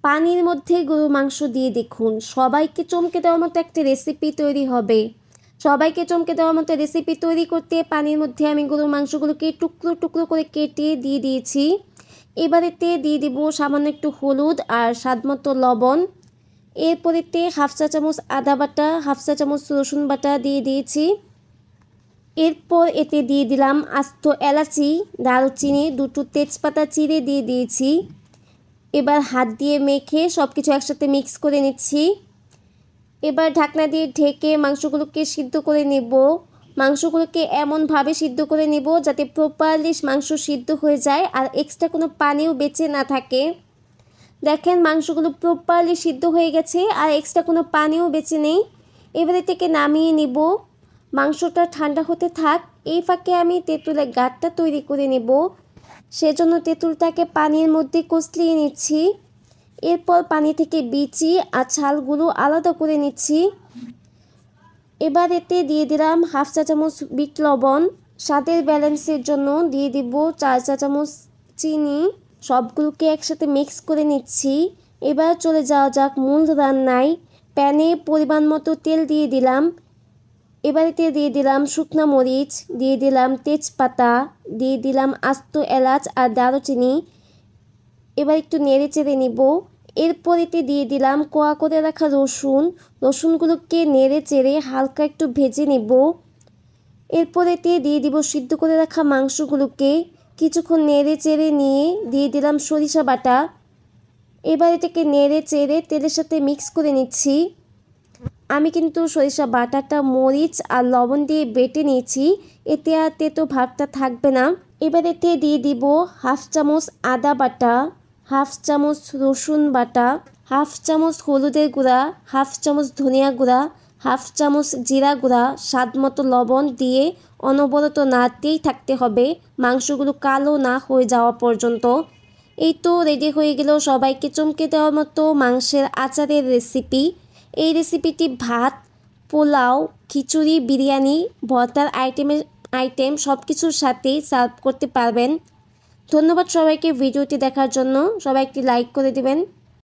পানির মধ্যে গরুর মাংস দিয়ে দেখুন, সবাইকে চমকে দেওয়ার মতো একটা রেসিপি তৈরি হবে। সবাইকে চমকে দেওয়ার মতো রেসিপি তৈরি করতে পানির মধ্যে আমি গরুর মাংসগুলোকে টুকরো টুকরো করে কেটে দিয়ে দিয়েছি। এবারেতে দিয়ে দিব সামান্য একটু হলুদ আর স্বাদমতো লবণ। এরপরেতে হাফ চা চামচ আদা বাটা, হাফ চা চামচ রসুন বাটা দিয়ে দিয়েছি। এরপর এতে দিয়ে দিলাম আস্ত এলাচি, দারুচিনি, দুটো তেজপাতা চিড়ে দিয়ে দিয়েছি। এবার হাত দিয়ে মেখে সব কিছু একসাথে মিক্স করে নিচ্ছি। এবার ঢাকনা দিয়ে ঢেকে মাংসগুলোকে সিদ্ধ করে নেব। মাংসগুলোকে এমনভাবে সিদ্ধ করে নেব যাতে প্রপারলি মাংস সিদ্ধ হয়ে যায় আর এক্সট্রা কোনো পানিও বেঁচে না থাকে। দেখেন মাংসগুলো প্রপারলি সিদ্ধ হয়ে গেছে আর এক্সট্রা কোনো পানিও বেঁচে নেই। এবারে থেকে নামিয়ে নিব। মাংসটা ঠান্ডা হতে থাক, এই ফাঁকে আমি তেঁতুলের গাঁটটা তৈরি করে নেব। সেজন্য তেঁতুলটাকে পানির মধ্যে কষলিয়ে নিচ্ছি। এরপর পানি থেকে বিচি আর ছালগুলো আলাদা করে নিচ্ছি। এবার এতে দিয়ে দিলাম হাফ চা চামচ বিট লবণ। স্বাদের ব্যালেন্সের জন্য দিয়ে দিব 4 চা চামচ চিনি। সবগুলোকে একসাথে মিক্স করে নিচ্ছি। এবার চলে যাওয়া যাক মূল রান্নায়। প্যানে পরিমাণ মতো তেল দিয়ে দিলাম। এবার এতে দিয়ে দিলাম শুকনো মরিচ, দিয়ে দিলাম তেজপাতা, দিয়ে দিলাম আস্ত এলাচ আর দারুচিনি। এবার একটু নেড়ে চেড়ে নিব। এরপর এতে দিয়ে দিলাম কোয়া করে রাখা রসুনগুলোকে নেড়ে চেড়ে হালকা একটু ভেজে নেব। এরপর এতে দিয়ে দিব সিদ্ধ করে রাখা মাংসগুলোকে কিছুক্ষণ নেড়ে চেড়ে নিয়ে দিয়ে দিলাম সরিষা বাটা। এবার এটাকে নেড়ে চেড়ে তেলের সাথে মিক্স করে নিচ্ছি। আমি কিন্তু সরিষা বাটাটা মরিচ আর লবণ দিয়ে বেটে নিয়েছি, এতে আর তেতো ভাবটা থাকবে না। এবার এতে দিয়ে দিব হাফ চামচ আদা বাটা, হাফ চামচ রসুন বাটা, হাফ চামচ হলুদের গুঁড়া, হাফ চামচ ধনিয়া গুঁড়া, হাফ চামচ জিরা গুঁড়া, স্বাদ মতো লবণ দিয়ে অনবরত নাড়তেই থাকতে হবে মাংসগুলো কালো না হয়ে যাওয়া পর্যন্ত। এই তো রেডি হয়ে গেল সবাইকে চমকে দেওয়ার মতো মাংসের আচারের রেসিপি। এই রেসিপিটি ভাত, পোলাও, খিচুড়ি, বিরিয়ানি, ভর্তার আইটেম সব কিছুর সাথেই সার্ভ করতে পারবেন। ধন্যবাদ সবাইকে ভিডিওটি দেখার জন্য। সবাই একটি লাইক করে দিবেন।